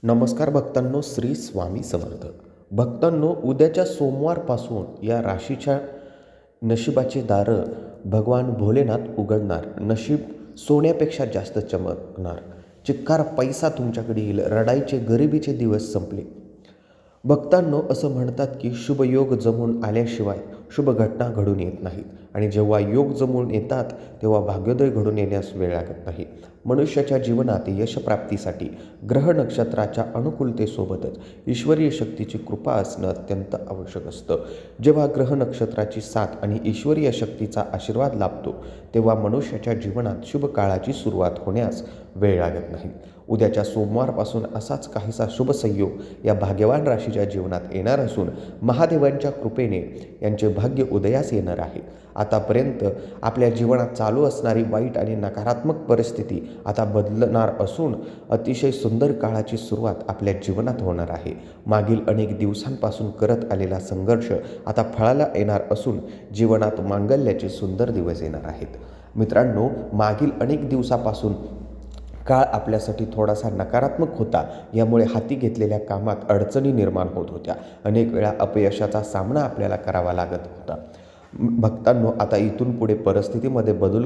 नमस्कार भक्तांनो, श्री स्वामी समर्थ. भक्तांनो, उद्याच्या सोमवारपासून या राशीच्या नशिबाची दारं भगवान भोलेनाथ उघडणार. नशीब सोन्यापेक्षा जास्त चमकणार. चिक्कार पैसा तुमच्याकडे येईल. रडाईचे गरिबीचे दिवस संपले. भक्तांनो, असं म्हणतात की शुभ योग जमून आल्याशिवाय शुभ घटना घडून येत नाहीत आणि जेव्हा योग जमून येतात तेव्हा भाग्योदय घडून येण्यास वेळ लागत नाही. मनुष्याच्या जीवनात यशप्राप्तीसाठी ग्रह नक्षत्राच्या अनुकूलतेसोबतच ईश्वरीय शक्तीची कृपा असणं अत्यंत आवश्यक असतं. जेव्हा ग्रह नक्षत्राची साथ आणि ईश्वरीय शक्तीचा आशीर्वाद लाभतो तेव्हा मनुष्याच्या जीवनात शुभ काळाची सुरुवात होण्यास वेळ लागत नाही. उद्याच्या सोमवारपासून असाच काहीसा शुभ संयोग या भाग्यवान राशीच्या जीवनात येणार असून महादेवांच्या कृपेने यांचे भाग्य उदयास येणार आहे. आतापर्यंत आपल्या जीवनात चालू असणारी वाईट आणि नकारात्मक परिस्थिती आता बदलणार असून अतिशय सुंदर काळाची सुरुवात आपल्या जीवनात होणार आहे. मागील अनेक दिवसांपासून करत आलेला संघर्ष आता फळाला येणार असून जीवनात मांगल्याचे सुंदर दिवस येणार आहेत. मित्रांनो, मागील अनेक दिवसापासून काळ आपल्यासाठी थोडासा नकारात्मक होता. यामुळे हाती घेतलेल्या कामात अडचणी निर्माण होत होत्या. अनेक वेळा अपयशाचा सामना आपल्याला करावा लागत होता. भक्तांनो, आता इथून पुढे परिस्थितीमध्ये बदल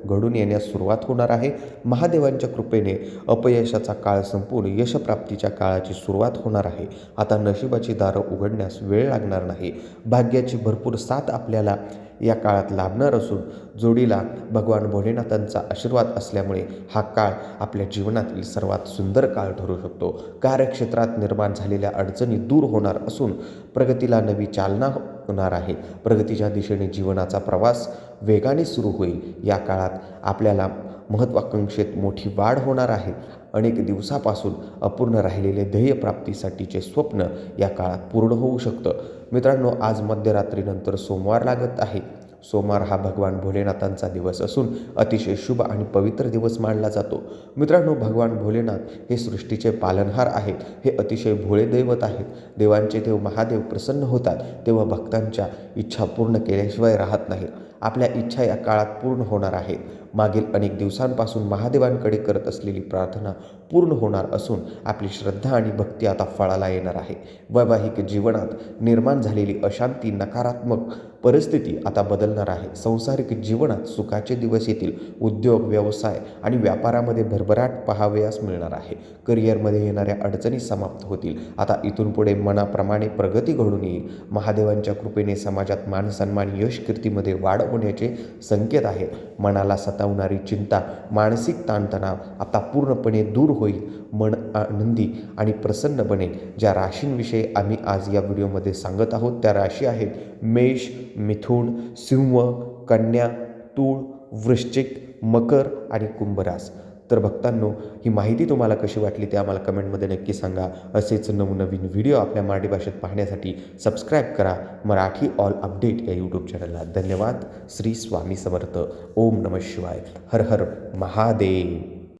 घडून येण्यास सुरुवात होणार आहे. महादेवांच्या कृपेने अपयशाचा काळ संपून यशप्राप्तीच्या काळाची सुरुवात होणार आहे. आता नशिबाची दारं उघडण्यास वेळ लागणार नाही. भाग्याची भरपूर साथ आपल्याला या काळात लाभणार असून जोडीला भगवान भोलेनाथांचा आशीर्वाद असल्यामुळे हा काळ आपल्या जीवनातील सर्वात सुंदर काळ ठरू शकतो. कार्यक्षेत्रात निर्माण झालेल्या अडचणी दूर होणार असून प्रगतीला नवी चालना होणार आहे. प्रगतीच्या दिशेने जीवनाचा प्रवास वेगाने सुरू होईल. या काळात आपल्याला महत्त्वाकांक्षेत मोठी वाढ होणार आहे. अनेक दिवसापासून अपूर्ण राहिलेले ध्येयप्राप्तीसाठीचे स्वप्न या काळात पूर्ण होऊ शकतं. मित्रांनो, आज मध्यरात्रीनंतर सोमवार लागत आहे. सोमवार हा भगवान भोलेनाथांचा दिवस असून अतिशय शुभ आणि पवित्र दिवस मानला जातो. मित्रांनो, भगवान भोलेनाथ हे सृष्टीचे पालनहार आहेत. हे अतिशय भोळे दैवत आहेत. देवांचे देव महादेव प्रसन्न होतात तेव्हा भक्तांच्या इच्छा पूर्ण केल्याशिवाय राहत नाहीत. आपल्या इच्छा या काळात पूर्ण होणार आहेत. मागील अनेक दिवसांपासून महादेवांकडे करत असलेली प्रार्थना पूर्ण होणार असून आपली श्रद्धा आणि भक्ती आता फळाला येणार आहे. वैवाहिक जीवनात निर्माण झालेली अशांती, नकारात्मक परिस्थिती आता बदलणार आहे. सांसारिक जीवनात सुखाचे दिवस येतील. उद्योग, व्यवसाय आणि व्यापारामध्ये भरभराट पाहावयास मिळणार आहे. करिअरमध्ये येणाऱ्या अडचणी समाप्त होतील. आता इथून पुढे मनाप्रमाणे प्रगती घडून येईल. महादेवांच्या कृपेने समाजात मान सन्मान, यश, कीर्तीमध्ये वाढ होण्याचे संकेत आहेत. मनाला सतावणारी चिंता, मानसिक ताणतणाव आता पूर्णपणे दूर होईल. मन आनंदी आणि प्रसन्न बनेल. ज्या राशींविषयी आम्ही आज या व्हिडिओमध्ये सांगत आहोत त्या राशी आहेत मेष, मिथुन, सिंह, कन्या, तूळ, वृश्चिक, मकर आणि कुंभ रास. तर भक्तांनो, ही माहिती तुम्हाला कशी वाटली ते आम्हाला कमेंटमध्ये नक्की सांगा. असेच नवनवीन व्हिडिओ आपल्या मराठी भाषेत पाहण्यासाठी सबस्क्राईब करा मराठी ऑल अपडेट या यूट्यूब चॅनलला. धन्यवाद. श्री स्वामी समर्थ. ओम नमः शिवाय. हर हर महादेव.